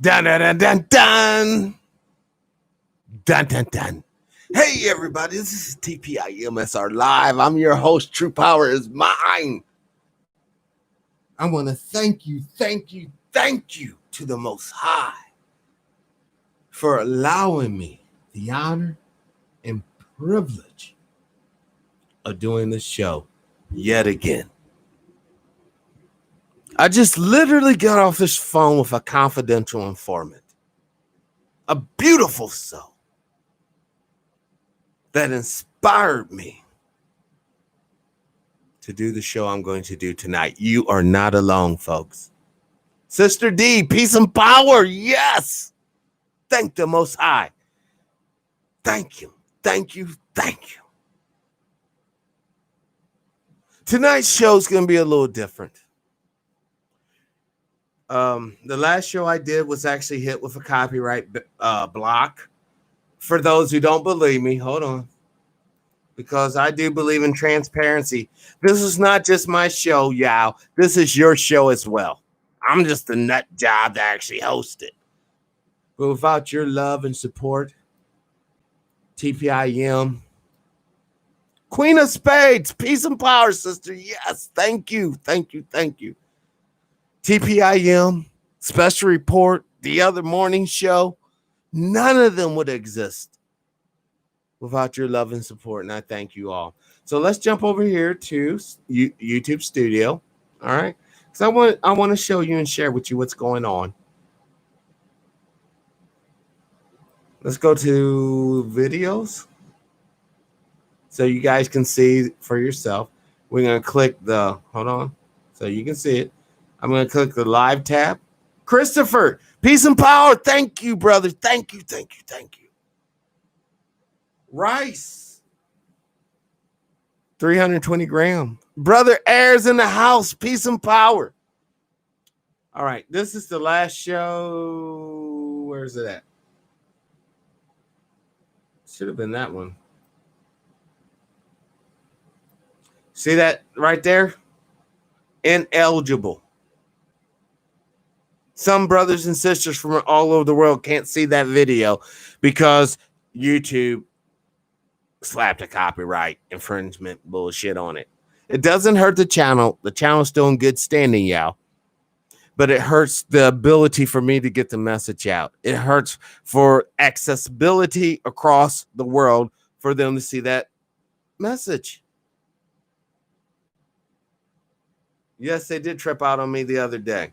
Dun dun dun dun dun dun dun dun. Hey everybody, this is TPIM Live. I'm your host. True power is mine. I want to thank you to the Most High for allowing me the honor and privilege of doing this show yet again. I just literally got off this phone with a confidential informant, a beautiful soul that inspired me to do the show I'm going to do tonight. You are not alone, folks. Sister D, peace and power. Yes. Thank the Most High. Thank you. Tonight's show is going to be a little different. The last show I did was actually hit with a copyright block. For those who don't believe me, hold on. Because I do believe in transparency. This is not just my show, y'all. This is your show as well. I'm just a nut job to actually host it. But without your love and support, TPIM, Queen of Spades, peace and power, sister. Yes, thank you. TPIM, Special Report, the other morning show, none of them would exist without your love and support, and I thank you all. So let's jump over here to YouTube Studio, all right? Because I want to show you and share with you what's going on. Let's go to videos so you guys can see for yourself. We're going to click hold on, so you can see it. I'm going to click the live tab. Christopher, peace and power. Thank you, brother. Thank you. Rice, 320 gram. Brother Ayers in the house. Peace and power. All right, this is the last show. Where's it at? Should have been that one. See that right there? Ineligible. Some brothers and sisters from all over the world can't see that video because YouTube slapped a copyright infringement bullshit on it. It doesn't hurt the channel. The channel's still in good standing, y'all. But it hurts the ability for me to get the message out. It hurts for accessibility across the world for them to see that message. Yes, they did trip out on me the other day.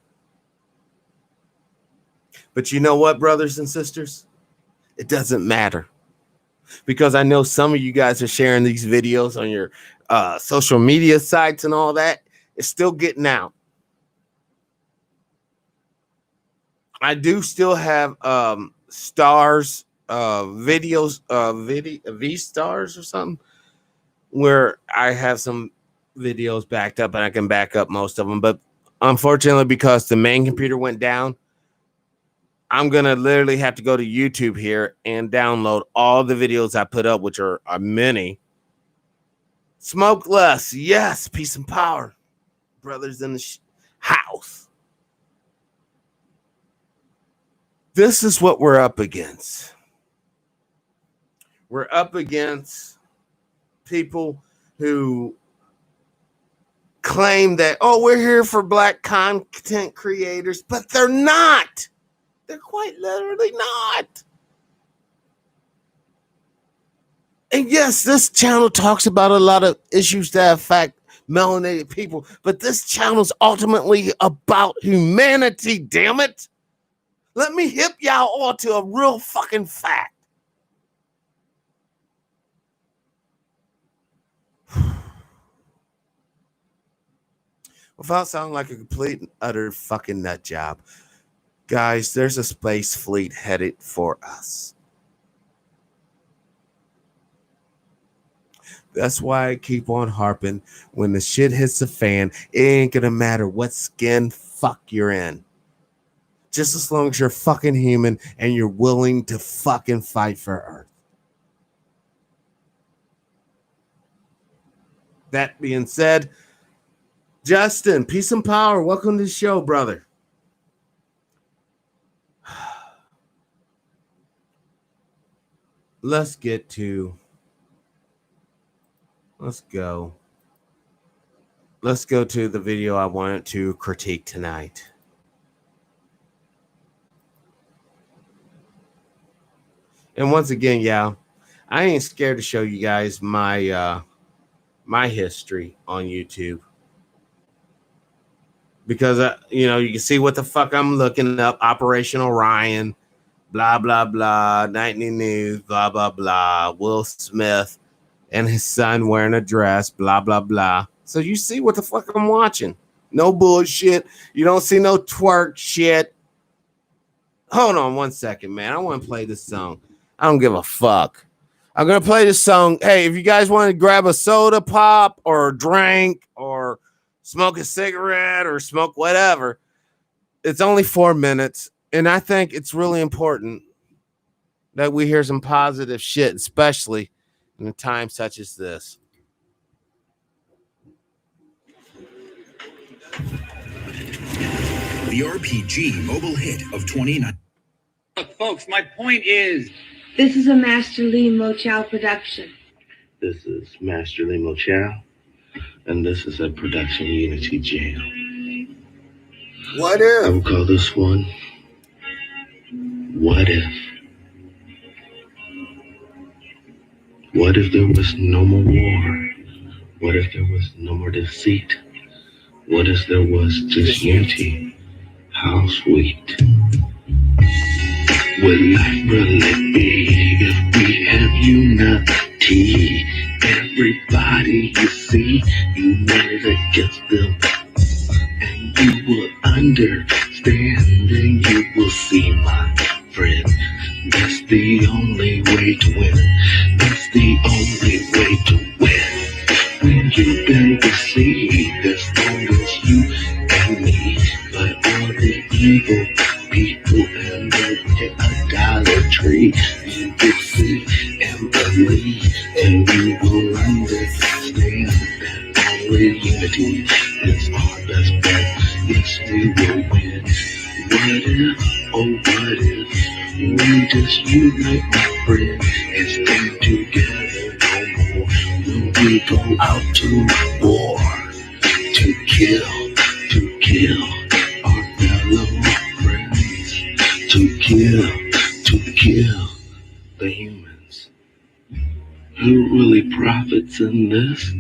But you know what, brothers and sisters? It doesn't matter. Because I know some of you guys are sharing these videos on your social media sites and all that. It's still getting out. I do still have stars, videos, V stars or something, where I have some videos backed up and I can back up most of them. But unfortunately, because the main computer went down, I'm going to literally have to go to YouTube here and download all the videos I put up, which are many. Smoke less. Yes, peace and power. Brothers in the house. This is what we're up against. We're up against people who claim that, oh, we're here for black content creators, but they're not. They're quite literally not. And yes, this channel talks about a lot of issues that affect melanated people, but this channel is ultimately about humanity, damn it. Let me hip y'all all to a real fucking fact. Without sounding like a complete and utter fucking nut job, guys, there's a space fleet headed for us. That's why I keep on harping. When the shit hits the fan, it ain't gonna matter what skin fuck you're in. Just as long as you're fucking human and you're willing to fucking fight for Earth. That being said, Justin, peace and power. Welcome to the show, brother. let's get to, let's go. Let's go to the video I wanted to critique tonight. And once again, yeah, I ain't scared to show you guys my my history on YouTube. Because you know, you can see what the fuck I'm looking up. Operation Orion, blah blah blah, nightly news, blah blah blah. Will Smith and his son wearing a dress, blah blah blah. So you see what the fuck I'm watching. No bullshit. You don't see no twerk shit. Hold on one second, man. I want to play this song. I don't give a fuck. I'm gonna play this song. Hey, if you guys want to grab a soda pop or a drink or smoke a cigarette or smoke whatever, it's only 4 minutes. And I think it's really important that we hear some positive shit, especially in a time such as this. The RPG mobile hit of 2019. Look, folks, my point is... This is a Master Lee Mochow production. This is Master Lee Mochow, and this is a production Unity Jam. What if? I would call this one, What If? What if there was no more war? What if there was no more deceit? What if there was just unity? How sweet would life really be if we have unity? Everybody you see united against them, and you will understand, and you will see, my friend. That's the only way to win. That's the only way to win. When you bend the sea, as long as you and me, by all the evil people and the idolatry, you will see and believe, and you will understand that only unity is our best bet. Yes, we will win. What if, oh what if, we just unite, my friend, and stand together no more when we go out to war, to kill our fellow friends, to kill the humans. Who really profits in this?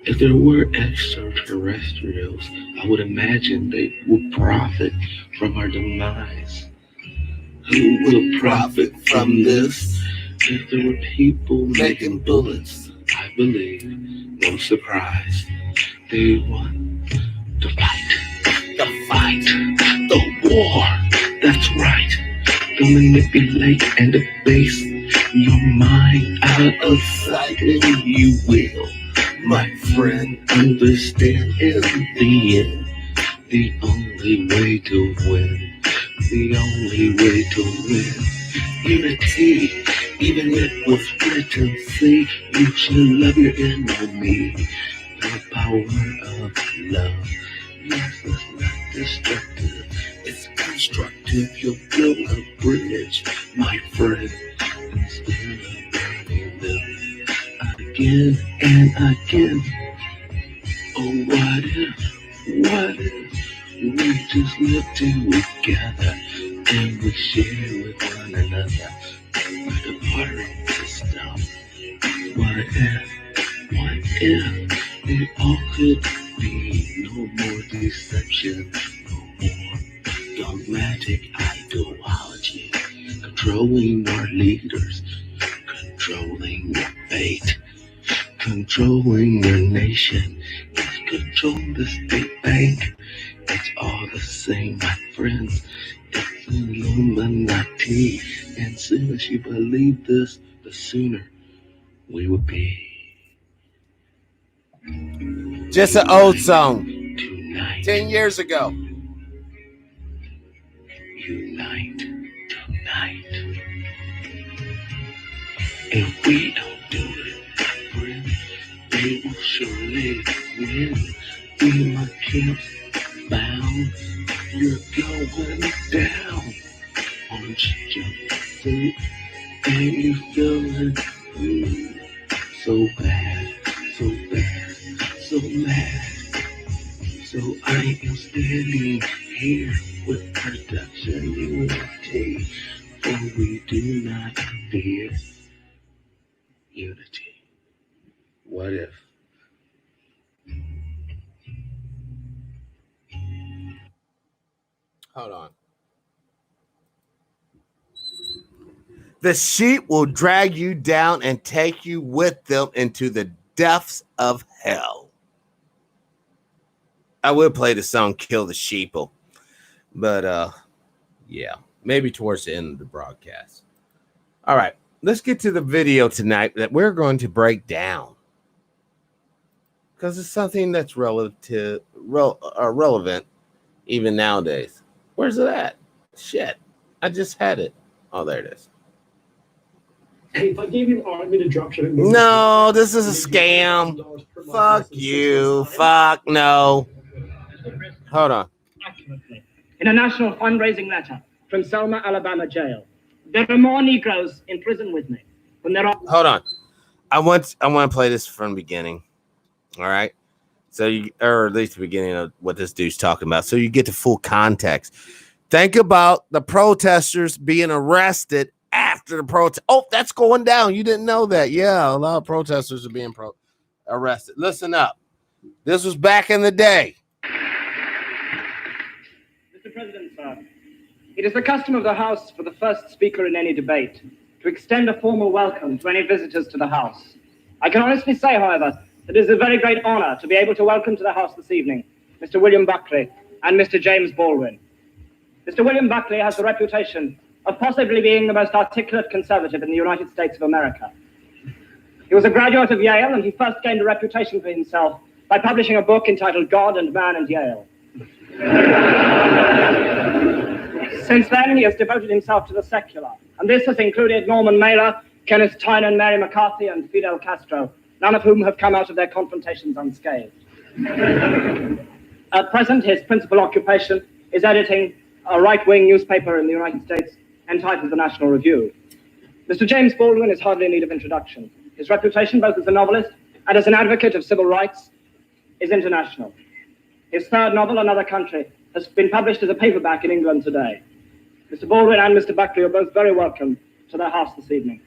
If there were extraterrestrials, I would imagine they would profit from our demise. Who will profit from this? If there were people making bullets, I believe, no surprise, they want to fight the war. That's right. They'll manipulate and debase your mind out of sight, and you will, my friend, understand in the end, the only way to win. The only way to win. Unity, even it was written, say you should love your enemy. The power of love. Yes, it's not destructive, it's constructive. You'll build a bridge, my friend, instead of burning them again and again. Oh, what if we just live together and we share with one another the bartering system? What if it all could be no more deception, no more dogmatic ideology, controlling our leaders, controlling your fate, controlling your nation, control the state bank. It's all the same, my friends. It's Illuminati. And soon as you believe this, the sooner we will be. Just an old song. Tonight. 10 years ago. Unite tonight. If we don't do it, friend, they will surely win. In my camps bound, you're going down. Orange jumpsuit, and you feeling so bad, so bad, so mad. So I am standing here with production unity, for we do not fear unity. What if? Hold on. The sheep will drag you down and take you with them into the depths of hell. I would play the song Kill the Sheeple, but yeah, maybe towards the end of the broadcast. All right, let's get to the video tonight that we're going to break down because it's something that's relevant even nowadays. Where's it at? Shit, I just had it. Oh, there it is. Hey, if I gave you an unlimited dropshipping, No, this is a scam. Fuck you. Fuck no. Hold on. In a national fundraising letter from Selma, Alabama jail, there are more Negroes in prison with me than there are. Hold on. I want to play this from the beginning. All right. So you, or at least the beginning of what this dude's talking about, so you get the full context. Think about the protesters being arrested after the protest. Oh, that's going down. You didn't know that? Yeah, a lot of protesters are being arrested. Listen up. This was back in the day. Mr. President, sir, it is the custom of the House for the first speaker in any debate to extend a formal welcome to any visitors to the House. I can honestly say, however, that it is a very great honor to be able to welcome to the House this evening Mr. William Buckley and Mr. James Baldwin. Mr. William Buckley has the reputation of possibly being the most articulate conservative in the United States of America. He was a graduate of Yale, and he first gained a reputation for himself by publishing a book entitled God and Man and Yale. Since then, he has devoted himself to the secular, and this has included Norman Mailer, Kenneth Tynan, Mary McCarthy, and Fidel Castro, none of whom have come out of their confrontations unscathed. At present, his principal occupation is editing a right-wing newspaper in the United States entitled The National Review. Mr. James Baldwin is hardly in need of introduction. His reputation, both as a novelist and as an advocate of civil rights, is international. His third novel, Another Country, has been published as a paperback in England today. Mr. Baldwin and Mr. Buckley are both very welcome to their house this evening.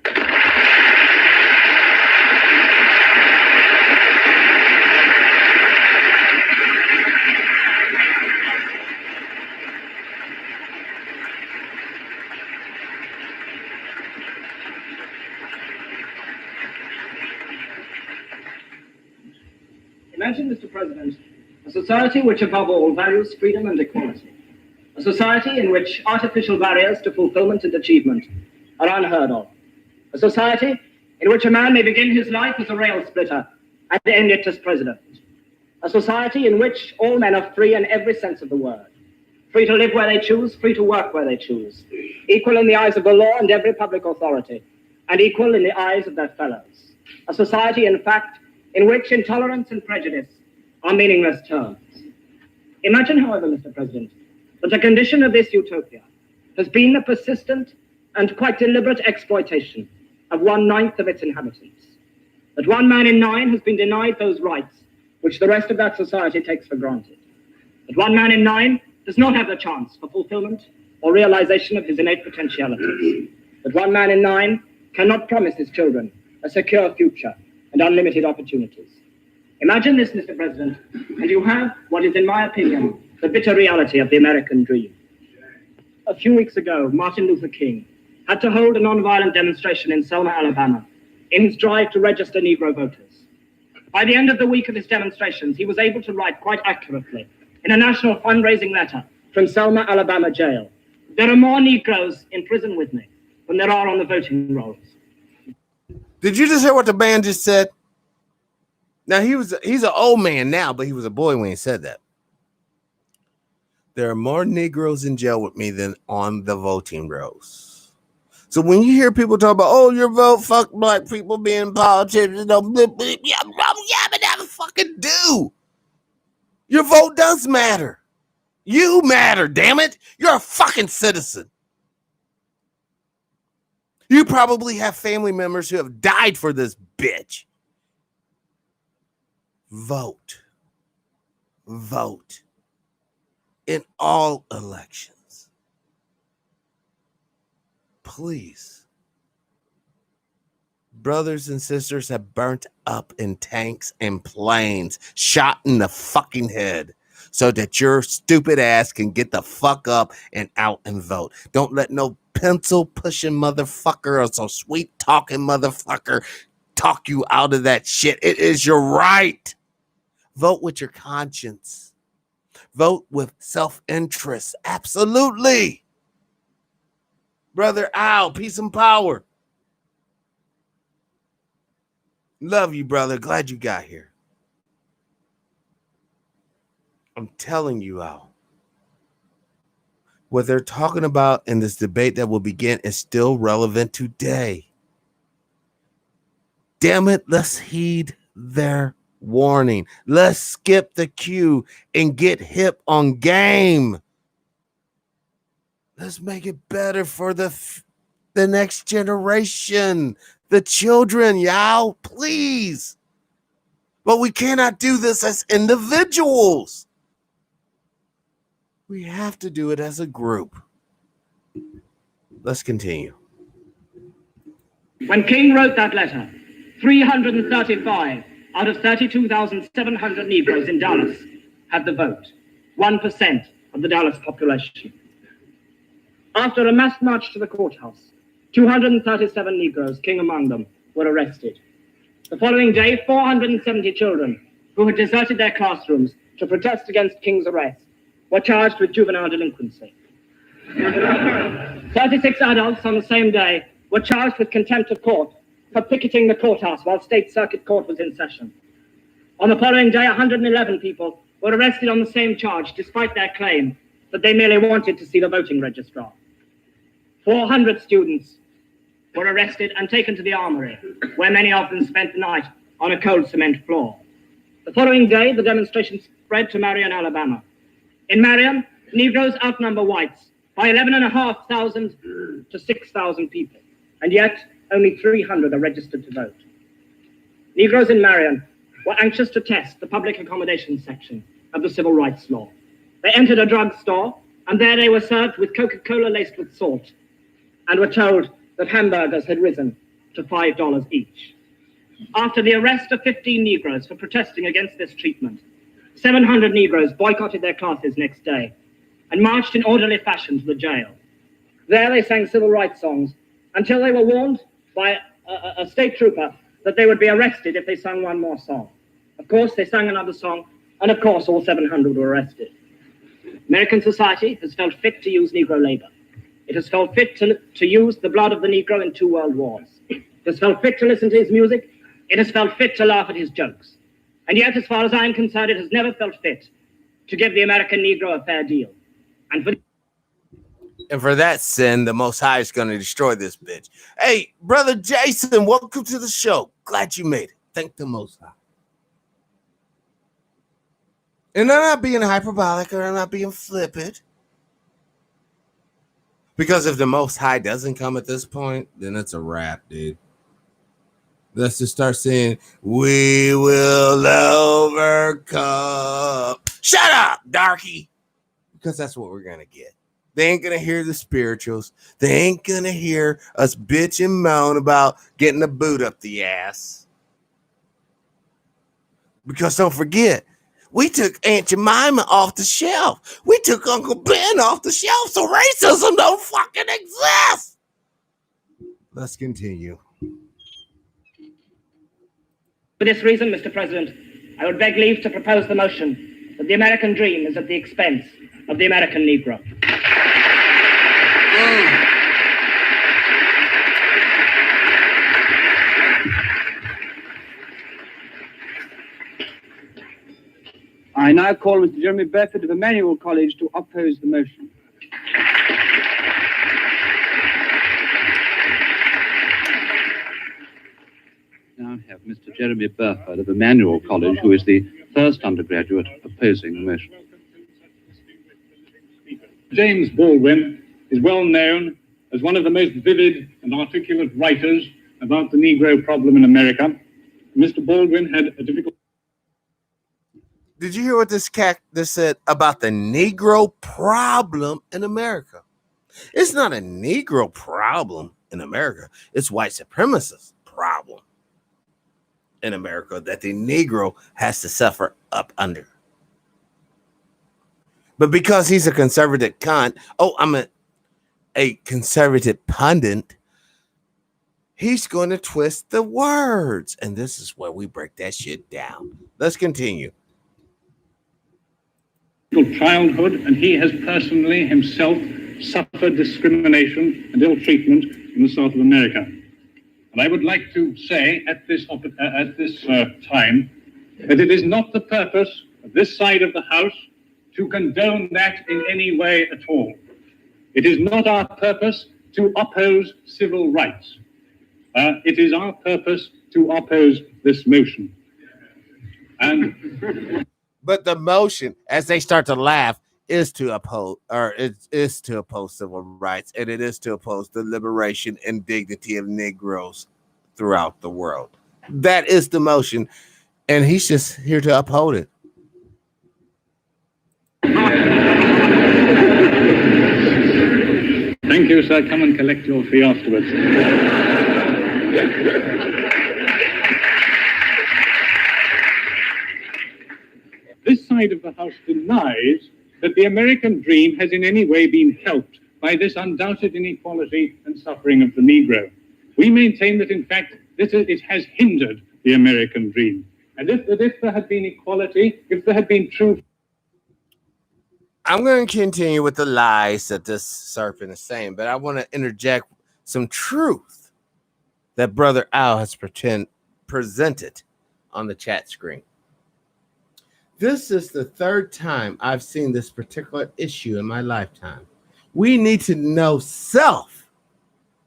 Imagine, Mr. President, a society which above all values freedom and equality. A society in which artificial barriers to fulfillment and achievement are unheard of. A society in which a man may begin his life as a rail splitter and end it as president. A society in which all men are free in every sense of the word. Free to live where they choose, free to work where they choose. Equal in the eyes of the law and every public authority, and equal in the eyes of their fellows. A society, in fact, in which intolerance and prejudice are meaningless terms. Imagine, however, Mr. President, that the condition of this utopia has been the persistent and quite deliberate exploitation of 1/9 of its inhabitants. That 1 man in 9 has been denied those rights which the rest of that society takes for granted. That 1 man in 9 does not have the chance for fulfillment or realization of his innate potentialities. That 1 man in 9 cannot promise his children a secure future and unlimited opportunities. Imagine this, Mr. President, and you have what is, in my opinion, the bitter reality of the American dream. A few weeks ago, Martin Luther King had to hold a nonviolent demonstration in Selma, Alabama, in his drive to register Negro voters. By the end of the week of his demonstrations, he was able to write quite accurately in a national fundraising letter from Selma, Alabama jail, "There are more Negroes in prison with me than there are on the voting rolls." Did you just hear what the man just said? Now he's an old man now, but he was a boy when he said that. There are more Negroes in jail with me than on the voting rolls. So when you hear people talk about, oh, your vote, fuck black people being politicians, yeah, but never fucking do. Your vote does matter. You matter, damn it. You're a fucking citizen. You probably have family members who have died for this bitch. Vote. Vote. In all elections. Please. Brothers and sisters have burnt up in tanks and planes, shot in the fucking head, so that your stupid ass can get the fuck up and out and vote. Don't let no pencil pushing motherfucker or some sweet talking motherfucker talk you out of that shit. It is your right. Vote with your conscience. Vote with self-interest. Absolutely. Brother Al, peace and power. Love you, brother. Glad you got here. I'm telling you, Al. What they're talking about in this debate that will begin is still relevant today. Damn it, let's heed their warning. Let's skip the queue and get hip on game. Let's make it better for the next generation, the children, y'all, please. But we cannot do this as individuals. We have to do it as a group. Let's continue. When King wrote that letter, 335 out of 32,700 Negroes in Dallas had the vote, 1% of the Dallas population. After a mass march to the courthouse, 237 Negroes, King among them, were arrested. The following day, 470 children who had deserted their classrooms to protest against King's arrest were charged with juvenile delinquency. 36 adults on the same day were charged with contempt of court for picketing the courthouse while State Circuit Court was in session. On the following day, 111 people were arrested on the same charge, despite their claim that they merely wanted to see the voting registrar. 400 students were arrested and taken to the armory, where many of them spent the night on a cold cement floor. The following day, the demonstration spread to Marion, Alabama. In Marion, Negroes outnumber whites by 11,500 to 6,000 people, and yet only 300 are registered to vote. Negroes in Marion were anxious to test the public accommodation section of the civil rights law. They entered a drugstore, and there they were served with Coca-Cola laced with salt, and were told that hamburgers had risen to $5 each. After the arrest of 15 Negroes for protesting against this treatment, 700 Negroes boycotted their classes next day and marched in orderly fashion to the jail. There they sang civil rights songs until they were warned by a state trooper that they would be arrested if they sang one more song. Of course, they sang another song, and of course, all 700 were arrested. American society has felt fit to use Negro labor. It has felt fit to use the blood of the Negro in 2 world wars. It has felt fit to listen to his music. It has felt fit to laugh at his jokes. And yet, as far as I am concerned, it has never felt fit to give the American Negro a fair deal. And for that sin, the Most High is going to destroy this bitch. Hey, Brother Jason, welcome to the show. Glad you made it. Thank the Most High. And I'm not being hyperbolic or I'm not being flippant. Because if the Most High doesn't come at this point, then it's a wrap, dude. Let's just start saying, we will overcome. Shut up, darky. Because that's what we're going to get. They ain't going to hear the spirituals. They ain't going to hear us bitch and moan about getting a boot up the ass. Because don't forget, we took Aunt Jemima off the shelf. We took Uncle Ben off the shelf, so racism don't fucking exist. Let's continue. For this reason, Mr. President, I would beg leave to propose the motion that the American dream is at the expense of the American Negro. I now call Mr. Jeremy Burford of Emmanuel College to oppose the motion. Now I have Mr. Jeremy Burford of Emmanuel College, who is the first undergraduate opposing the motion. James Baldwin is well known as one of the most vivid and articulate writers about the Negro problem in America. Mr. Baldwin had a difficult... Did you hear what this said about the Negro problem in America? It's not a Negro problem in America. It's white supremacist problem in America that the Negro has to suffer up under. But because he's a conservative cunt, I'm a conservative pundit, he's going to twist the words. And this is where we break that shit down. Let's continue. Childhood, and he has personally himself suffered discrimination and ill treatment in the South of America. And I would like to say at this time that it is not the purpose of this side of the House to condone that in any way at all. It is not our purpose to oppose civil rights. It is our purpose to oppose this motion. But the motion, as they start to laugh, is to oppose, or it is to oppose civil rights, and it is to oppose the liberation and dignity of Negroes throughout the world. That is the motion, and he's just here to uphold it. Thank you, sir. Come and collect your fee afterwards. This side of the House denies that the American dream has in any way been helped by this undoubted inequality and suffering of the Negro. We maintain that, in fact, it has hindered the American dream. And if there had been equality, if there had been true... I'm going to continue with the lies that this serpent is saying, but I want to interject some truth that Brother Al has presented on the chat screen. This is the third time I've seen this particular issue in my lifetime. We need to know self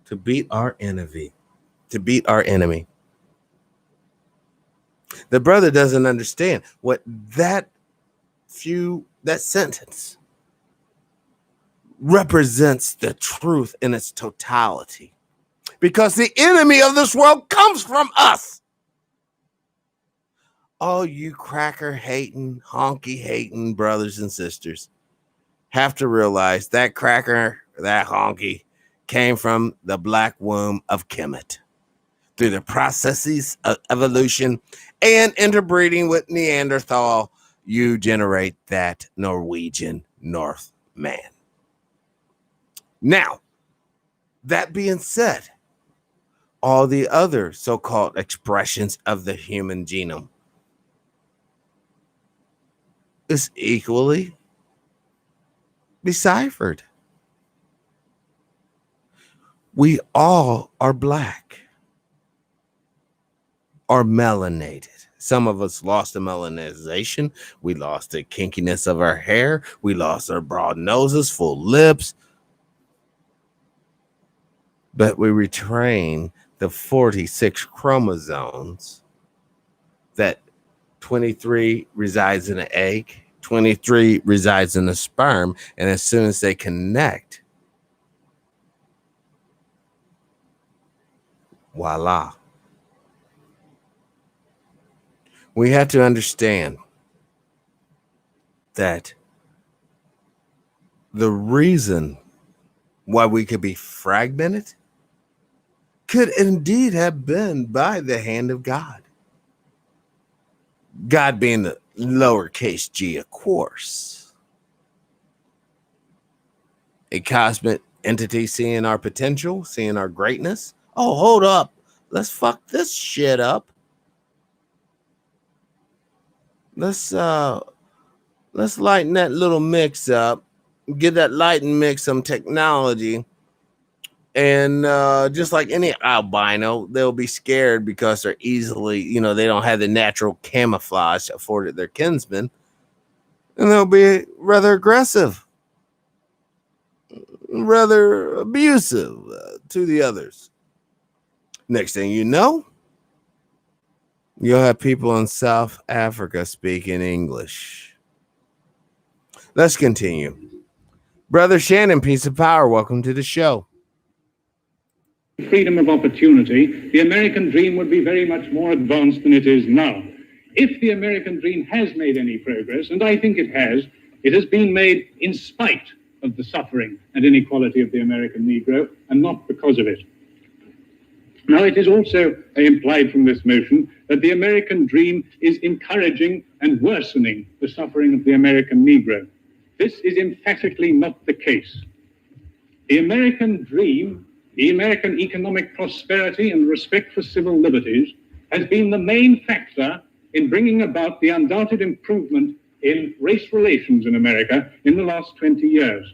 to beat our enemy. The brother doesn't understand what that sentence represents the truth in its totality. Because the enemy of this world comes from us. All you cracker hating, honky hating brothers and sisters have to realize that cracker, that honky, came from the black womb of Kemet. Through the processes of evolution and interbreeding with Neanderthal, you generate that Norwegian Northman. Now, that being said, all the other so-called expressions of the human genome is equally deciphered. We all are black or melanated. Some of us lost the melanization. We lost the kinkiness of our hair. We lost our broad noses, full lips. But we retain the 46 chromosomes that 23 resides in an egg, 23 resides in a sperm, and as soon as they connect, voila. We have to understand that the reason why we could be fragmented could indeed have been by the hand of God. God being the lowercase g, of course. A cosmic entity seeing our potential, seeing our greatness. Oh, hold up. Let's fuck this shit up. Let's lighten that little mix up. Give that light and mix some technology. And just like any albino, they'll be scared because they're easily, they don't have the natural camouflage afforded their kinsmen. And they'll be rather aggressive, rather abusive to the others. Next thing you know, you'll have people in South Africa speaking English. Let's continue. Brother Shannon, peace of power. Welcome to the show. freedom of opportunity, the American dream would be very much more advanced than it is now. If the American dream has made any progress, and I think it has been made in spite of the suffering and inequality of the American Negro, and not because of it. Now, it is also implied from this motion that the American dream is encouraging and worsening the suffering of the American Negro. This is emphatically not the case. The American dream, the American economic prosperity and respect for civil liberties, has been the main factor in bringing about the undoubted improvement in race relations in America in the last 20 years.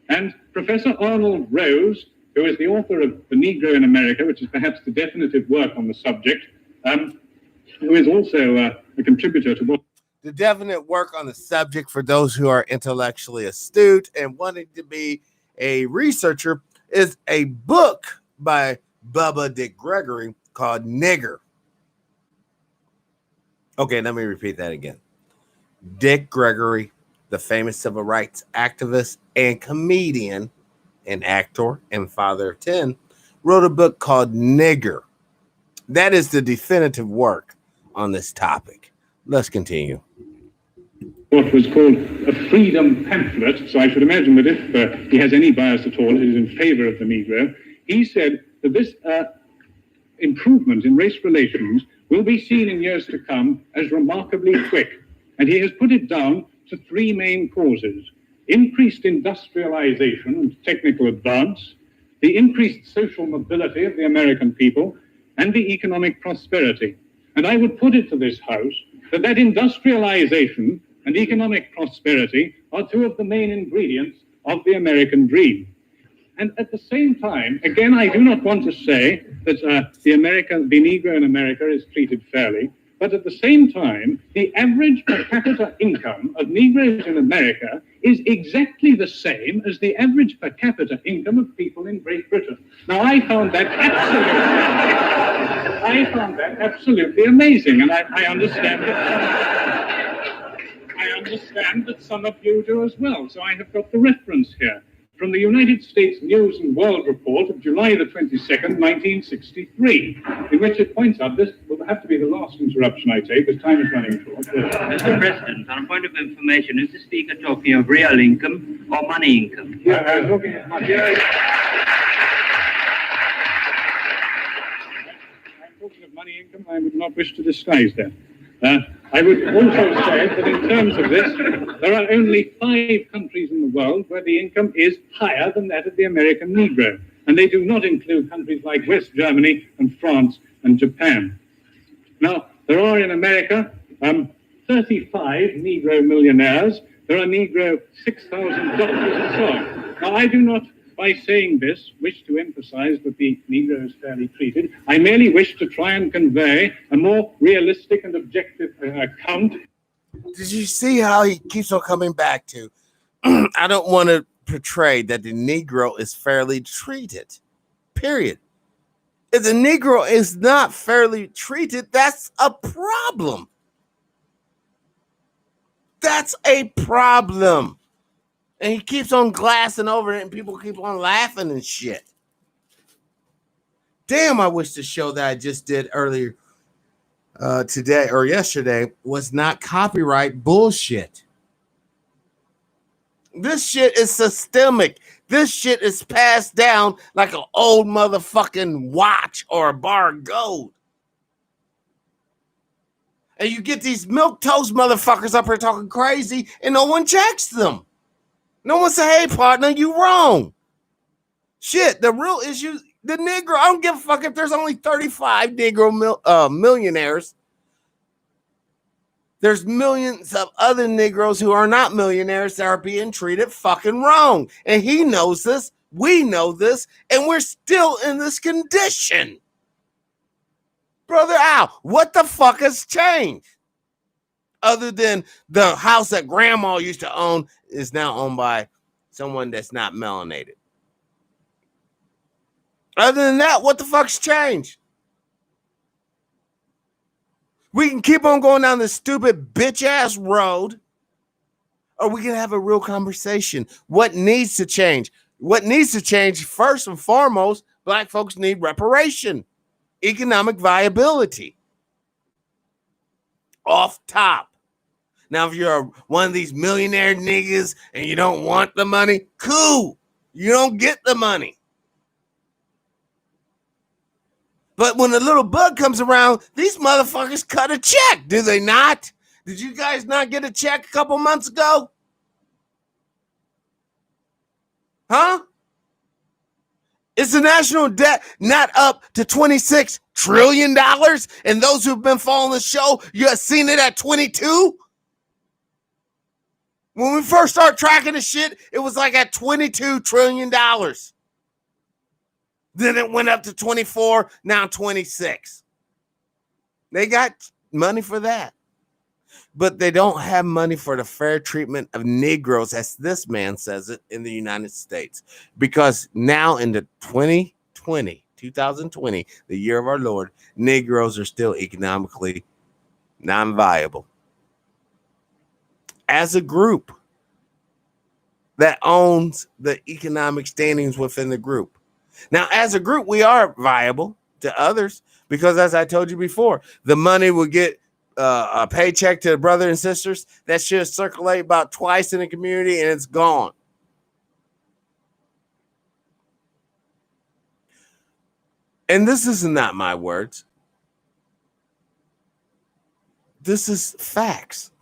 And Professor Arnold Rose, who is the author of The Negro in America, which is perhaps the definitive work on the subject, who is also a contributor to both. The definite work on the subject for those who are intellectually astute and wanting to be a researcher is a book by Bubba Dick Gregory called Nigger. Okay, let me repeat that again. Dick Gregory, the famous civil rights activist and comedian and actor and father of 10, wrote a book called Nigger. That is the definitive work on this topic. Let's continue. What was called a freedom pamphlet. So I should imagine that if he has any bias at all, it is in favor of the Negro. He said that this improvement in race relations will be seen in years to come as remarkably quick. And he has put it down to three main causes: increased industrialization and technical advance, the increased social mobility of the American people, and the economic prosperity. And I would put it to this House that industrialization and economic prosperity are two of the main ingredients of the American dream. And at the same time, again, I do not want to say that the Negro in America is treated fairly, but at the same time, the average per capita income of Negroes in America is exactly the same as the average per capita income of people in Great Britain. Now, I found that absolutely amazing, and I understand that some of you do as well. So I have got the reference here from the United States News and World Report of July the 22nd, 1963, in which it points out, this will have to be the last interruption I take, as time is running short. Mr. President, on a point of information, is the Speaker talking of real income or money income? Yeah, I'm talking of money. I'm talking of money income. I would not wish to disguise that. I would also say that in terms of this, there are only 5 countries in the world where the income is higher than that of the American Negro. And they do not include countries like West Germany and France and Japan. Now, there are in America 35 Negro millionaires. There are Negro 6,000 doctors and so on. Now, I do not, by saying this, wish to emphasize that the Negro is fairly treated. I merely wish to try and convey a more realistic and objective account. Did you see how he keeps on coming back to, I don't want to portray that the Negro is fairly treated, period. If the Negro is not fairly treated, that's a problem. That's a problem. And he keeps on glassing over it, and people keep on laughing and shit. Damn, I wish the show that I just did earlier today or yesterday was not copyright bullshit. This shit is systemic. This shit is passed down like an old motherfucking watch or a bar of gold. And you get these milquetoast motherfuckers up here talking crazy, and no one checks them. No one say, hey, partner, you wrong. Shit, the real issue, the Negro, I don't give a fuck if there's only 35 Negro millionaires. There's millions of other Negroes who are not millionaires that are being treated fucking wrong. And he knows this, we know this, and we're still in this condition. Brother Al, what the fuck has changed? Other than the house that grandma used to own is now owned by someone that's not melanated. Other than that, what the fuck's changed? We can keep on going down this stupid bitch-ass road, or we can have a real conversation. What needs to change? What needs to change, first and foremost, Black folks need reparation, economic viability. Off top. Now, if you're one of these millionaire niggas and you don't want the money, cool. You don't get the money. But when the little bug comes around, these motherfuckers cut a check, do they not? Did you guys not get a check a couple months ago? Huh? Is the national debt not up to $26 trillion? And those who've been following the show, you have seen it at 22? When we first started tracking the shit, it was like at $22 trillion. Then it went up to 24, now 26. They got money for that. But they don't have money for the fair treatment of Negroes, as this man says it, in the United States. Because now in the 2020, the year of our Lord, Negroes are still economically non-viable. As a group that owns the economic standings within the group. Now, as a group, we are viable to others because, as I told you before, the money will get a paycheck to the brothers and sisters. That should circulate about twice in the community and it's gone. And this is not my words. This is facts.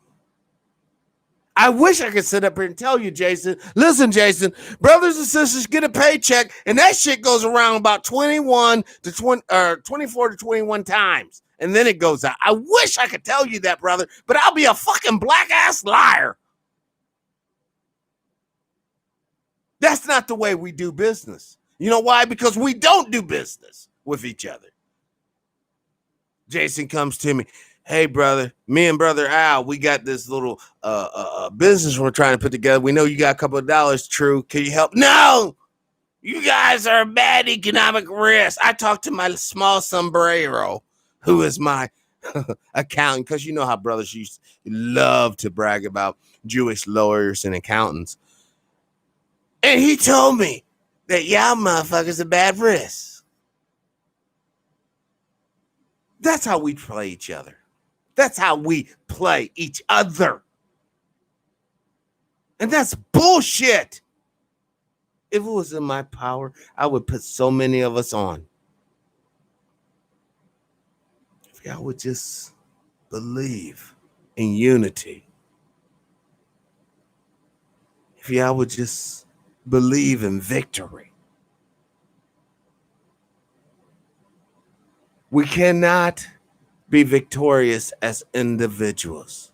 I wish I could sit up here and tell you, Jason, listen, Jason, brothers and sisters get a paycheck and that shit goes around about 24 to 21 times. And then it goes out. I wish I could tell you that, brother, but I'll be a fucking black ass liar. That's not the way we do business. You know why? Because we don't do business with each other. Jason comes to me. Hey, brother, me and brother Al, we got this little business we're trying to put together. We know you got a couple of dollars, True. Can you help? No, you guys are a bad economic risk. I talked to my small sombrero, who is my accountant, because you know how brothers used to love to brag about Jewish lawyers and accountants. And he told me that y'all motherfuckers are bad risk. That's how we play each other. That's how we play each other. And that's bullshit. If it was in my power, I would put so many of us on. If y'all would just believe in unity. If y'all would just believe in victory. We cannot be victorious as individuals.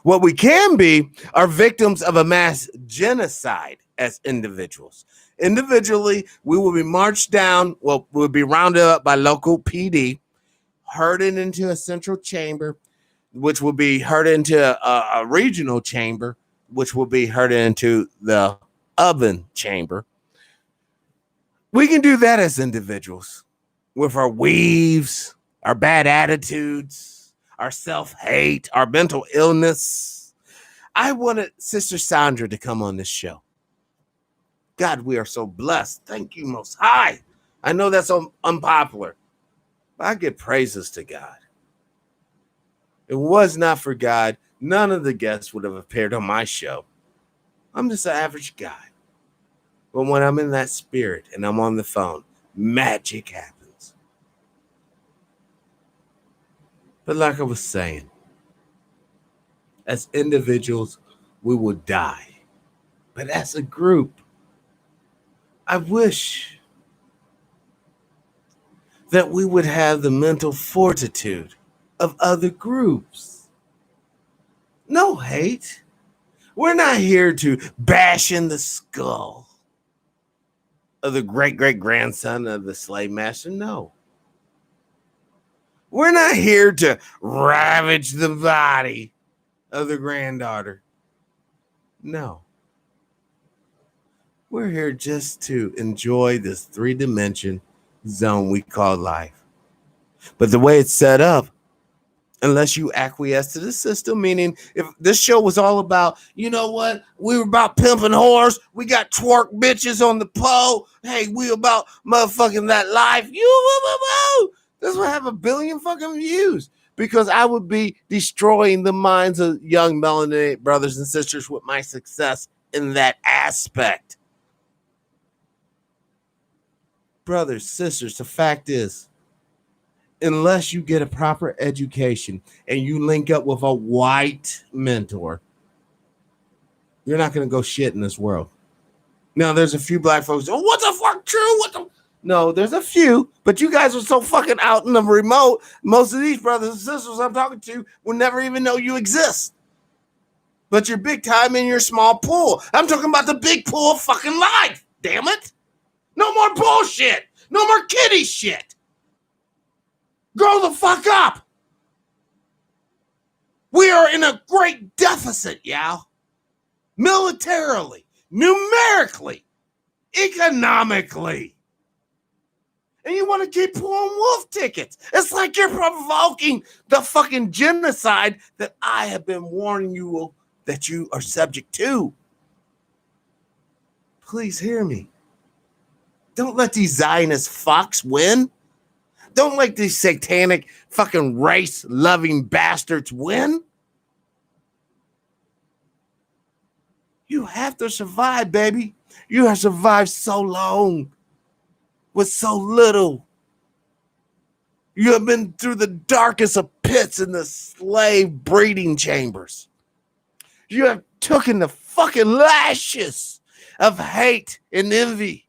What we can be are victims of a mass genocide as individuals. Individually, we will be marched down, we'll be rounded up by local PD, herded into a central chamber, which will be herded into a regional chamber, which will be herded into the oven chamber. We can do that as individuals with our weaves, our bad attitudes, our self-hate, our mental illness. I wanted Sister Sandra to come on this show. God, we are so blessed. Thank you, Most High. I know that's unpopular, but I give praises to God. If it was not for God, none of the guests would have appeared on my show. I'm just an average guy. But when I'm in that spirit and I'm on the phone, magic happens. But like I was saying, as individuals, we will die. But as a group, I wish that we would have the mental fortitude of other groups. No hate. We're not here to bash in the skull of the great-great-grandson of the slave master. No. We're not here to ravage the body of the granddaughter. No. We're here just to enjoy this 3-dimension zone we call life. But the way it's set up, unless you acquiesce to the system. Meaning, if this show was all about, you know what, we were about pimping whores, we got twerk bitches on the pole. Hey, we about motherfucking that life. This would have 1 billion fucking views because I would be destroying the minds of young melanated brothers and sisters with my success in that aspect. Brothers, sisters, the fact is, unless you get a proper education and you link up with a white mentor, you're not going to go shit in this world. Now, there's a few black folks, oh, what the fuck, true? What the? No, there's a few, but you guys are so fucking out in the remote. Most of these brothers and sisters I'm talking to will never even know you exist. But you're big time in your small pool. I'm talking about the big pool of fucking life. Damn it. No more bullshit. No more kiddie shit. Grow the fuck up. We are in a great deficit, y'all. Militarily, numerically, economically. And you want to keep pulling wolf tickets. It's like you're provoking the fucking genocide that I have been warning you that you are subject to. Please hear me. Don't let these Zionist fucks win. Don't let these satanic fucking race-loving bastards win. You have to survive, baby. You have survived so long with so little. You have been through the darkest of pits in the slave breeding chambers. You have taken the fucking lashes of hate and envy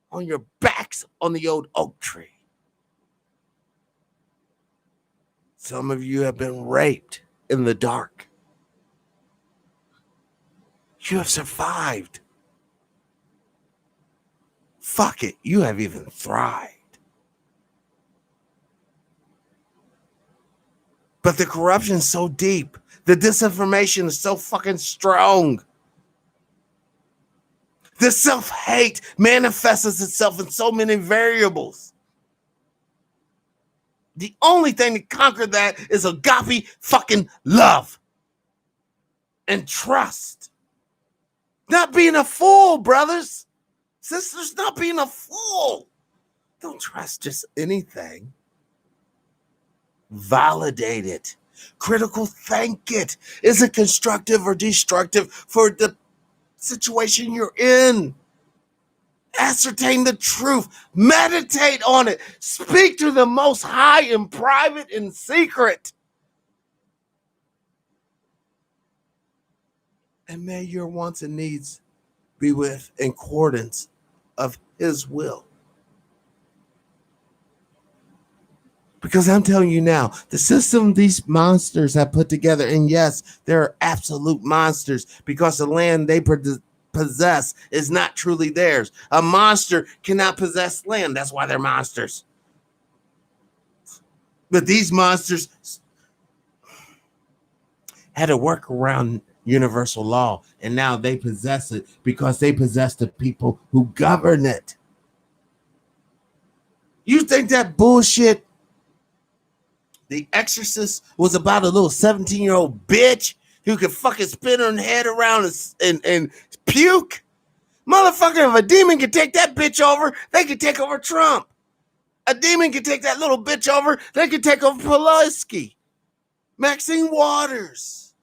on your backs on the old oak tree. Some of you have been raped in the dark. You have survived. Fuck it, you have even thrived. But the corruption is so deep. The disinformation is so fucking strong. The self-hate manifests itself in so many variables. The only thing to conquer that is agape fucking love and trust. Not being a fool, brothers. Sisters, not being a fool. Don't trust just anything. Validate it. Critical think it. Is it constructive or destructive for the situation you're in? Ascertain the truth. Meditate on it. Speak to the Most High in private and secret. And may your wants and needs be with in accordance of His will. Because I'm telling you now, the system these monsters have put together, and yes, they're absolute monsters because the land they possess is not truly theirs. A monster cannot possess land. That's why they're monsters. But these monsters had to work around universal law, and now they possess it because they possess the people who govern it. You think that bullshit The Exorcist was about a little 17-year-old bitch who could fucking spin her head around and puke? Motherfucker, if a demon could take that bitch over, they could take over Trump. A demon could take that little bitch over, they could take over Pelosi. Maxine Waters.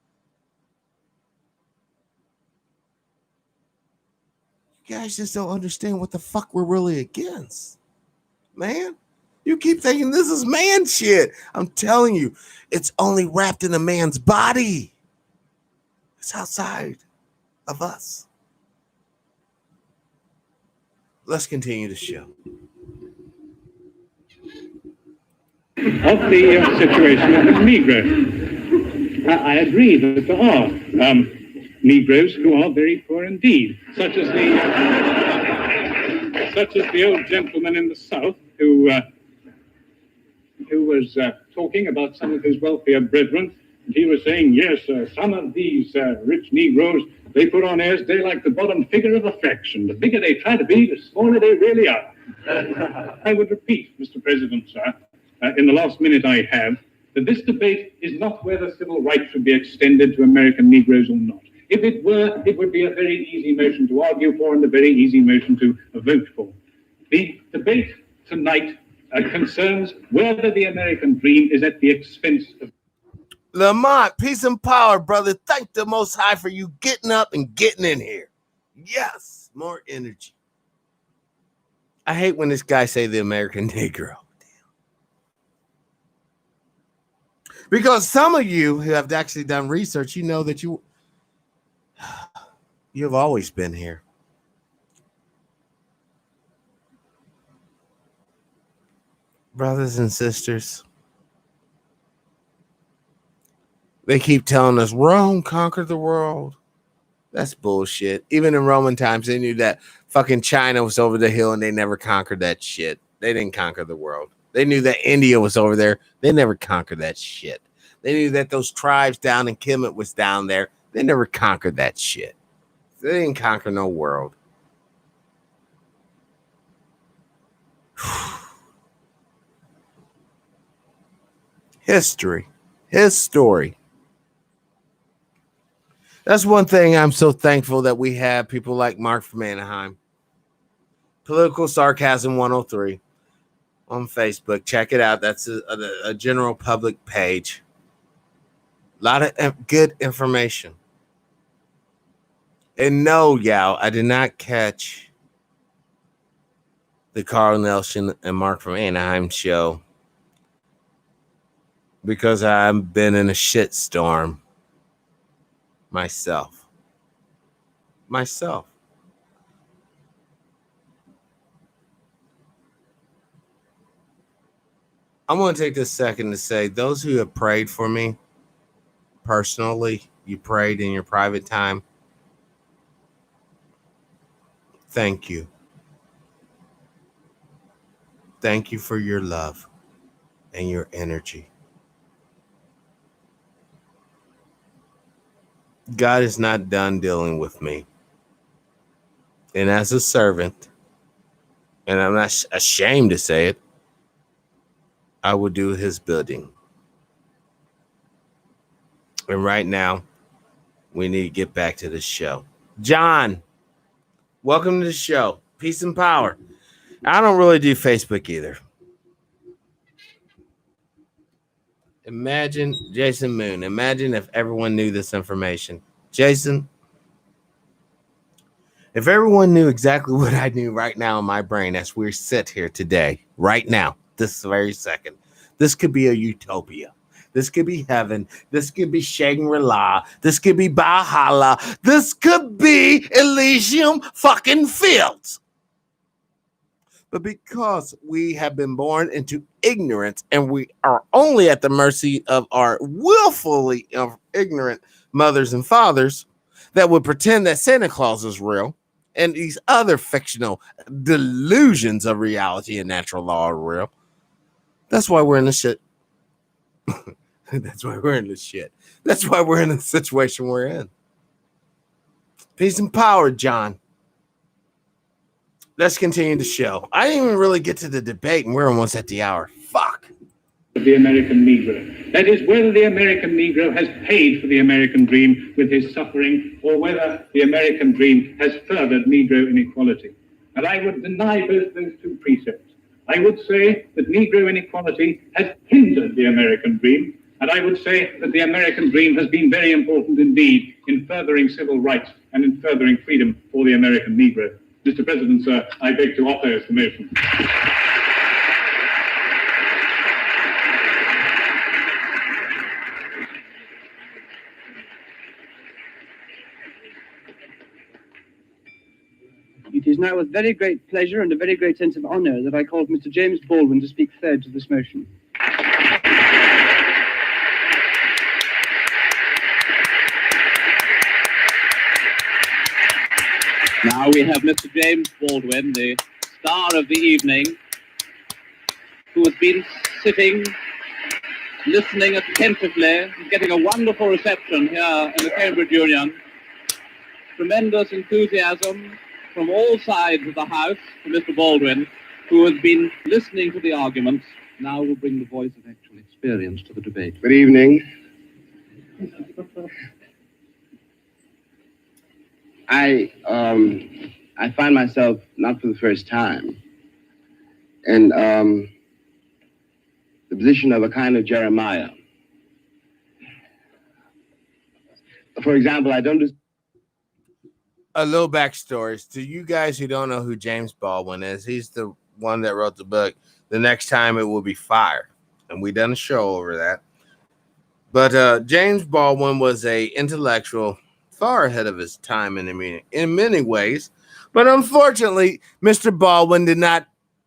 You guys just don't understand what the fuck we're really against, man. You keep thinking this is man shit. I'm telling you, it's only wrapped in a man's body. It's outside of us. Let's continue the show. Of the situation of the Negro. I agree that there are Negroes who are very poor indeed, such as the old gentleman in the South who was talking about some of his wealthier brethren. And he was saying, yes, some of these rich Negroes, they put on airs, they like the bottom figure of a fraction. The bigger they try to be, the smaller they really are. I would repeat, Mr. President, sir, in the last minute I have, that this debate is not whether civil rights should be extended to American Negroes or not. If it were, it would be a very easy motion to argue for and a very easy motion to vote for. The debate tonight concerns whether the American dream is at the expense of... Lamont, peace and power, brother. Thank the Most High for you getting up and getting in here. Yes, more energy. I hate when this guy say the American Negro. Because some of you who have actually done research, you know that you've always been here. Brothers and sisters, they keep telling us Rome conquered the world. That's bullshit. Even in Roman times, they knew that fucking China was over the hill and they never conquered that shit. They didn't conquer the world. They knew that India was over there. They never conquered that shit. They knew that those tribes down in Kemet was down there. They never conquered that shit. They didn't conquer no world. History. His story. That's one thing I'm so thankful that we have people like Mark from Anaheim. Political Sarcasm 103 on Facebook. Check it out. That's a general public page. A lot of good information. And no, Yao, I did not catch the Carl Nelson and Mark from Anaheim show because I've been in a shitstorm myself. I'm going to take this second to say those who have prayed for me personally, you prayed in your private time. Thank you. Thank you for your love and your energy. God is not done dealing with me. And as a servant, and I'm not ashamed to say it, I will do his bidding. And right now, we need to get back to the show. John, welcome to the show. Peace and power. I don't really do Facebook either. Imagine, Jason Moon, imagine if everyone knew this information. Jason, if everyone knew exactly what I knew right now in my brain as we sit here today, right now, this very second, this could be a utopia. This could be heaven. This could be Shangri-La. This could be Valhalla. This could be Elysium fucking Fields. But because we have been born into ignorance and we are only at the mercy of our willfully ignorant mothers and fathers that would pretend that Santa Claus is real and these other fictional delusions of reality and natural law are real. That's why we're in this shit. That's why we're in this shit. That's why we're in the situation we're in. Peace and power, John. Let's continue the show. I didn't even really get to the debate, and we're almost at the hour. Fuck. The American Negro. That is, whether the American Negro has paid for the American dream with his suffering, or whether the American dream has furthered Negro inequality. And I would deny both those two precepts. I would say that Negro inequality has hindered the American dream, and I would say that the American dream has been very important indeed in furthering civil rights and in furthering freedom for the American Negro. Mr. President, sir, I beg to oppose the motion. It is now with very great pleasure and a very great sense of honor that I call Mr. James Baldwin to speak third to this motion. Now we have Mr. James Baldwin, the star of the evening, who has been sitting, listening attentively, getting a wonderful reception here in the Cambridge Union. Tremendous enthusiasm from all sides of the House for Mr. Baldwin, who has been listening to the arguments. Now will bring the voice of actual experience. experience to the debate. Good evening. I find myself, not for the first time, in the position of a kind of Jeremiah. For example, I don't... A little backstory to you guys who don't know who James Baldwin is. He's the one that wrote the book, The Next Time It Will Be Fire. And we done a show over that. But James Baldwin was a intellectual far ahead of his time in many ways. But unfortunately, Mr. Baldwin did not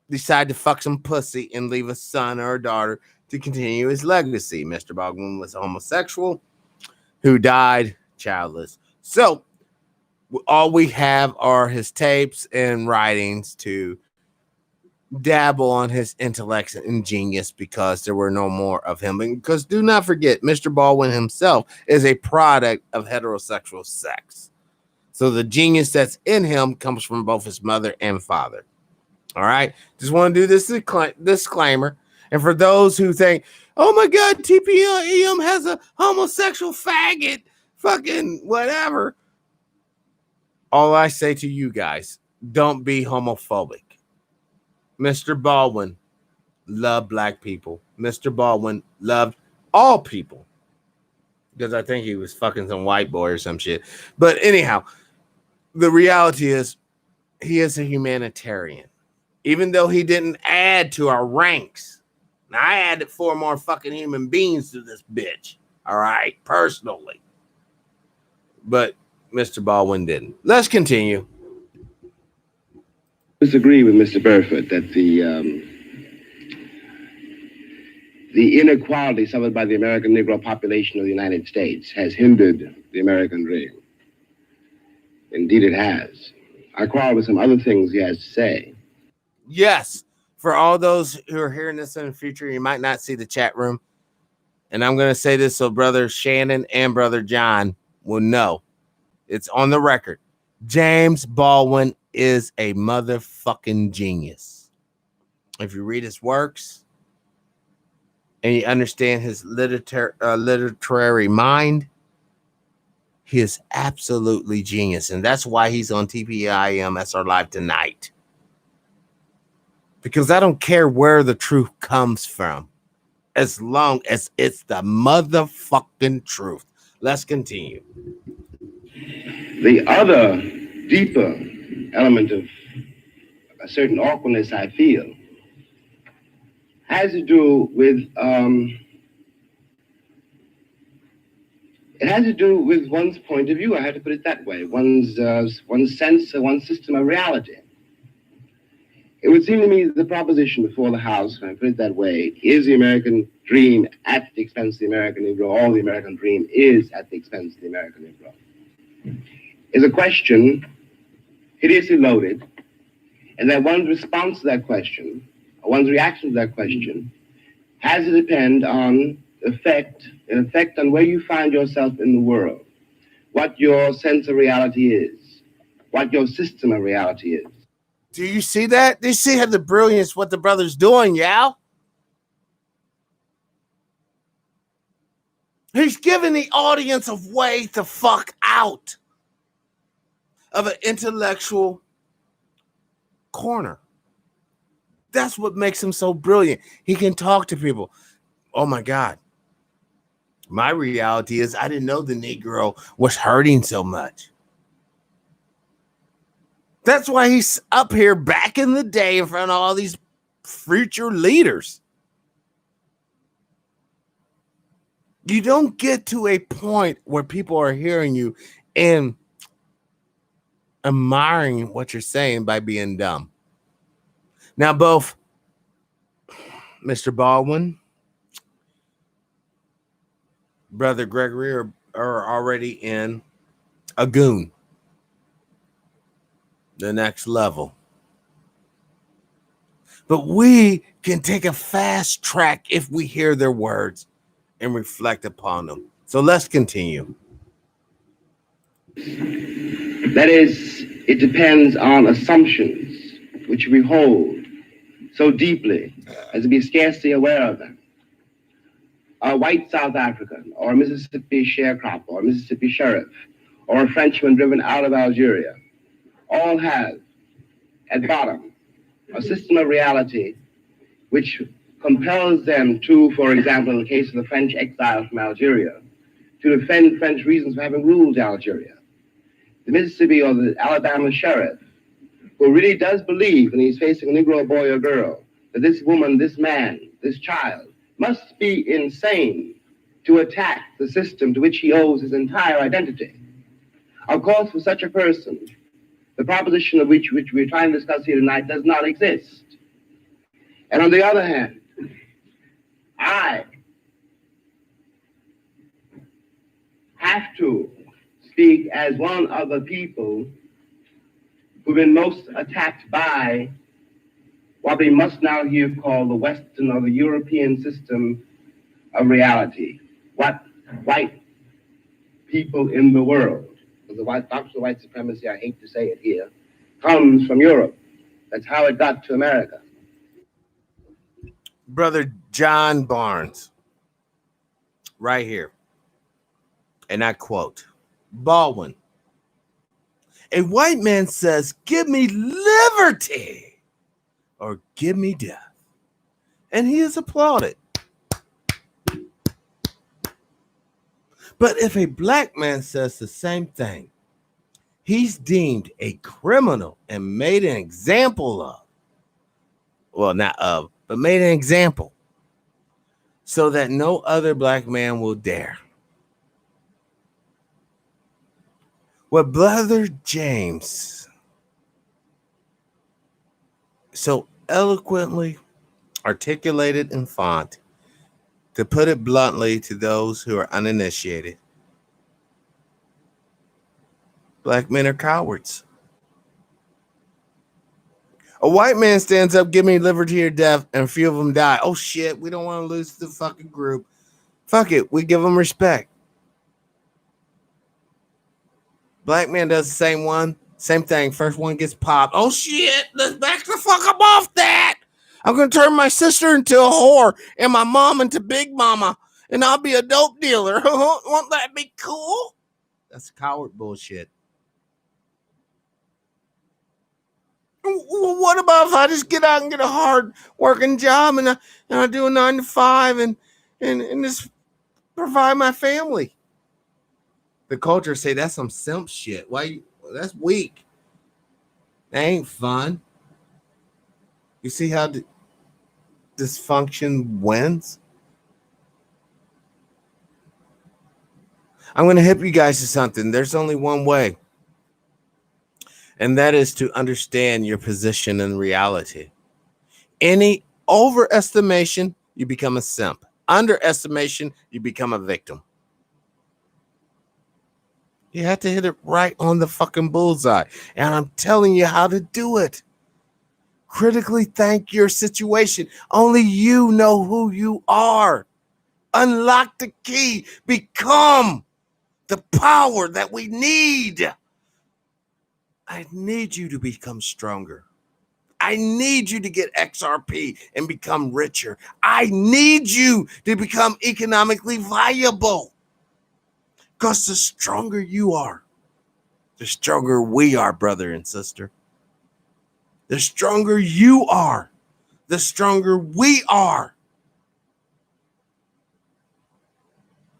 decide to fuck some pussy and leave a son or a daughter to continue his legacy. Mr. Baldwin was a homosexual who died childless. So all we have are his tapes and writings to dabble on his intellect and genius, because there were no more of him. Because do not forget, Mr. Baldwin himself is a product of heterosexual sex. So the genius that's in him comes from both his mother and father. All right. Just want to do this disclaimer. And for those who think, oh my God, TPIM has a homosexual faggot, fucking whatever. All I say to you guys, don't be homophobic. Mr. Baldwin loved black people. Mr. Baldwin loved all people. Because I think he was fucking some white boy or some shit. But anyhow, the reality is he is a humanitarian. Even though he didn't add to our ranks. Now, I added 4 more fucking human beings to this bitch. All right, personally. But Mr. Baldwin didn't. Let's continue. I disagree with Mr. Burford that the inequality suffered by the American Negro population of the United States has hindered the American dream. Indeed, it has. I quarrel with some other things he has to say. Yes. For all those who are hearing this in the future, you might not see the chat room. And I'm going to say this so Brother Shannon and Brother John will know. It's on the record. James Baldwin is a motherfucking genius. If you read his works and you understand his literary mind, he is absolutely genius. And that's why he's on TPIM SR Live tonight. Because I don't care where the truth comes from, as long as it's the motherfucking truth. Let's continue. The other deeper element of a certain awkwardness I feel has to do with one's point of view. I have to put it that way. One's sense, one's system of reality. It would seem to me that the proposition before the House, when I put it that way, is the American dream at the expense of the American Negro, or the American dream is at the expense of the American Negro, is a question hideously loaded, and that one's response to that question, or one's reaction to that question, has to depend on an effect on where you find yourself in the world, what your sense of reality is, what your system of reality is. Do you see that? Do you see how the brilliance what the brother's doing, Yao? He's giving the audience a way to fuck out of an intellectual corner. That's what makes him so brilliant. He can talk to people. Oh my God. My reality is I didn't know the Negro was hurting so much. That's why he's up here back in the day in front of all these future leaders. You don't get to a point where people are hearing you and admiring what you're saying by being dumb. Now, both Mr. Baldwin, Brother Gregory are already in a goon. The next level. But we can take a fast track if we hear their words and reflect upon them. So let's continue. That is, it depends on assumptions which we hold so deeply as to be scarcely aware of them. a white South African, or a Mississippi sharecropper, or a Mississippi sheriff, or a Frenchman driven out of Algeria, all have, at bottom, a system of reality which compels them to, for example, in the case of the French exile from Algeria, to defend French reasons for having ruled Algeria. The Mississippi or the Alabama sheriff, who really does believe when he's facing a Negro boy or girl, that this woman, this man, this child must be insane to attack the system to which he owes his entire identity. Of course, for such a person, the proposition of which we're trying to discuss here tonight does not exist. And on the other hand, I have to speak as one of the people who've been most attacked by what we must now here call the Western or the European system of reality. What white people in the world, the white doctrine of white supremacy, I hate to say it here, comes from Europe. That's how it got to America. Brother John Barnes, right here. And I quote, Baldwin, a white man says, give me liberty or give me death. And he is applauded. But if a black man says the same thing, he's deemed a criminal and made an example of. Well, not of, but made an example so that no other black man will dare. What Brother James so eloquently articulated in font, to put it bluntly to those who are uninitiated, black men are cowards. A white man stands up, give me liberty or death, and a few of them die. Oh shit, we don't want to lose the fucking group. Fuck it, we give them respect. Black man does the same thing. First one gets popped. Oh shit, let's back the fuck up off that. I'm gonna turn my sister into a whore and my mom into Big Mama, and I'll be a dope dealer. Won't that be cool? That's coward bullshit. What about if I just get out and get a hard working job and I do a 9 to 5 and just provide my family? The culture say that's some simp shit. Why? That's weak. That ain't fun. You see how dysfunction wins? I'm going to hip you guys to something. There's only one way, and that is to understand your position in reality. Any overestimation, you become a simp. Underestimation, you become a victim. You have to hit it right on the fucking bullseye. And I'm telling you how to do it. Critically think your situation. Only you know who you are. Unlock the key. Become the power that we need. I need you to become stronger. I need you to get XRP and become richer. I need you to become economically viable. Because the stronger you are, the stronger we are, brother and sister. The stronger you are, the stronger we are.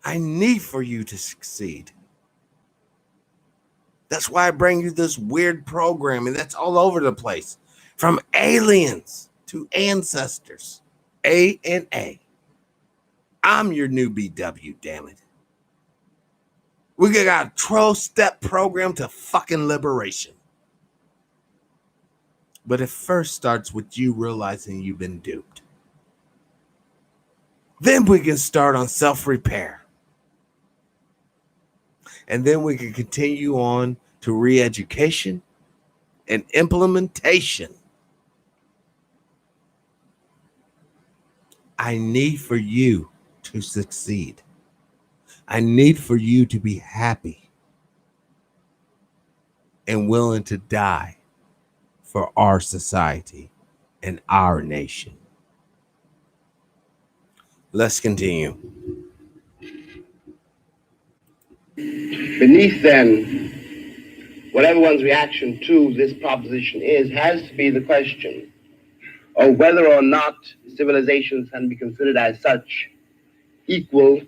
I need for you to succeed. That's why I bring you this weird programming that's all over the place. From aliens to ancestors. A and A. I'm your new BW, damn it. We got a 12-step program to fucking liberation. But it first starts with you realizing you've been duped. Then we can start on self-repair. And then we can continue on to re-education and implementation. I need for you to succeed. I need for you to be happy and willing to die for our society and our nation. Let's continue. Beneath then, whatever one's reaction to this proposition is, has to be the question of whether or not civilizations can be considered as such equal,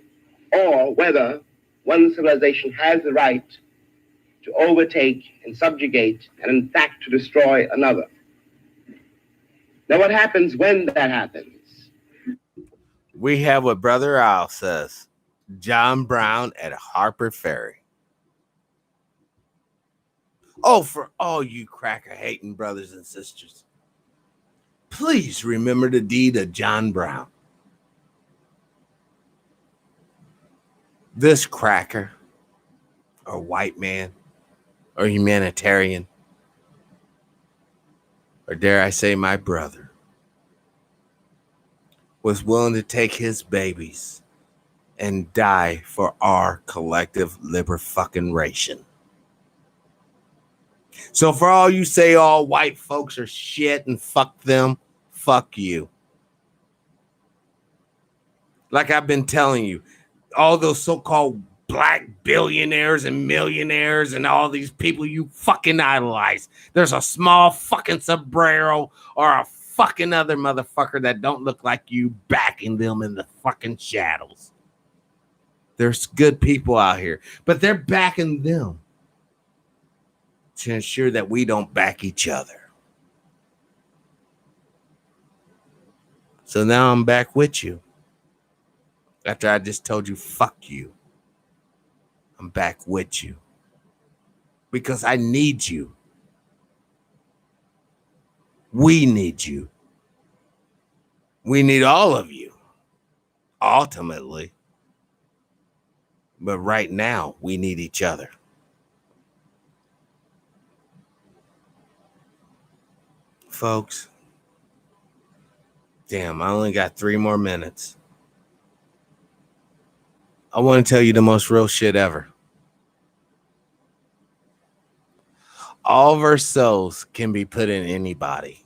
or whether one civilization has the right to overtake and subjugate and in fact to destroy another. Now what happens when that happens? We have what Brother Al says. John Brown at Harper Ferry. Oh, for all you cracker-hating brothers and sisters, please remember the deed of John Brown. This cracker, or white man, or humanitarian, or dare I say my brother, was willing to take his babies and die for our collective liberation. So for all you say all white folks are shit and fuck them, fuck you. Like I've been telling you, all those so-called black billionaires and millionaires and all these people you fucking idolize. There's a small fucking sombrero or a fucking other motherfucker that don't look like you backing them in the fucking shadows. There's good people out here, but they're backing them to ensure that we don't back each other. So now I'm back with you. After I just told you, fuck you. I'm back with you. Because I need you. We need you. We need all of you. Ultimately. But right now, we need each other. Folks. Damn, I only got 3 more minutes. I want to tell you the most real shit ever. All of our souls can be put in anybody.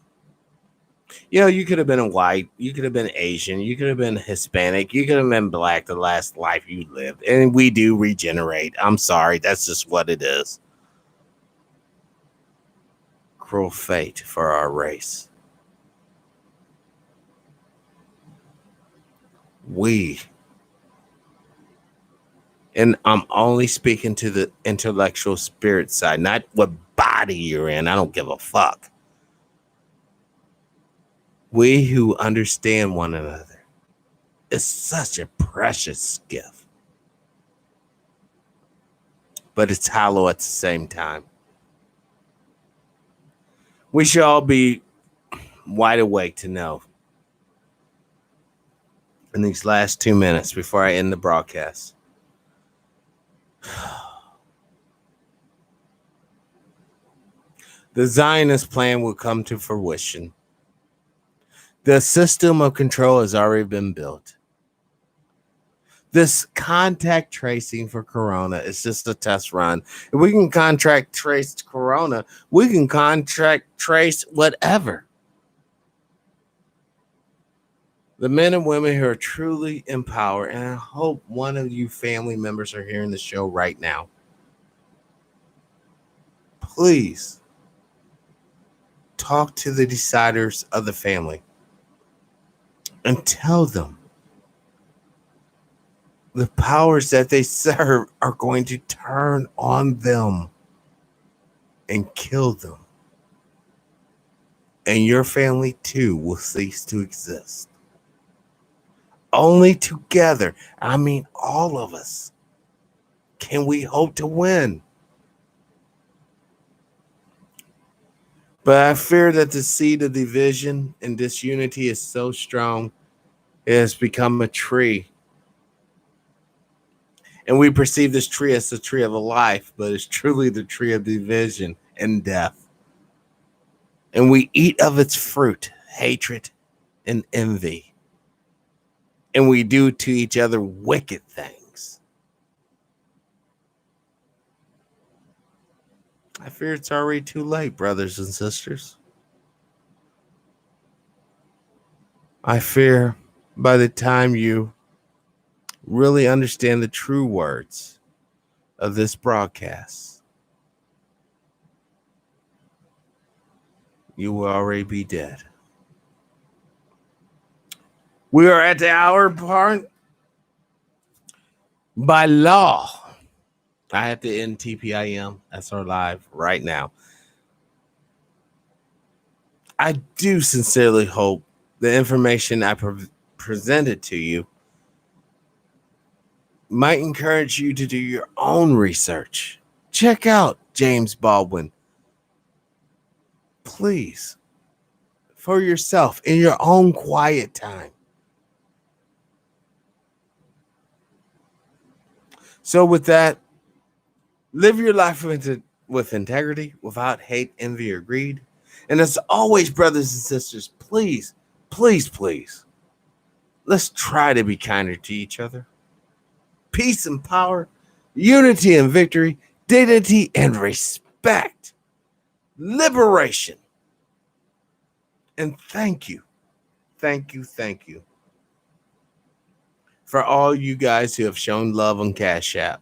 You know, you could have been a white, you could have been Asian, you could have been Hispanic, you could have been black the last life you lived. And we do regenerate. I'm sorry, that's just what it is. Cruel fate for our race. And I'm only speaking to the intellectual spirit side, not what body you're in. I don't give a fuck. We who understand one another is such a precious gift. But it's hollow at the same time. We should all be wide awake to know in these last 2 minutes before I end the broadcast. The Zionist plan will come to fruition. The system of control has already been built. This contact tracing for Corona is just a test run. If we can contact trace Corona, we can contact trace whatever. The men and women who are truly in power, and I hope one of you family members are hearing the show right now. Please talk to the deciders of the family and tell them the powers that they serve are going to turn on them and kill them. And your family too will cease to exist. Only together, I mean all of us, can we hope to win. But I fear that the seed of division and disunity is so strong, it has become a tree. And we perceive this tree as the tree of life, but it's truly the tree of division and death. And we eat of its fruit, hatred and envy. And we do to each other wicked things. I fear it's already too late, brothers and sisters. I fear by the time you really understand the true words of this broadcast, you will already be dead. We are at the hour part. By law, I have to end TPIM SR Live right now. I do sincerely hope the information I presented to you might encourage you to do your own research. Check out James Baldwin, please, for yourself in your own quiet time. So, with that, live your life with integrity, without hate, envy, or greed. And as always, brothers and sisters, please, please, please, let's try to be kinder to each other. Peace and power, unity and victory, dignity and respect, liberation. And thank you, thank you, thank you for all you guys who have shown love on Cash App.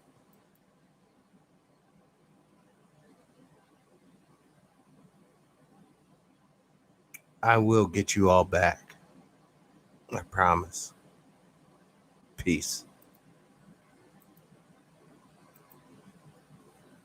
I will get you all back. I promise. Peace.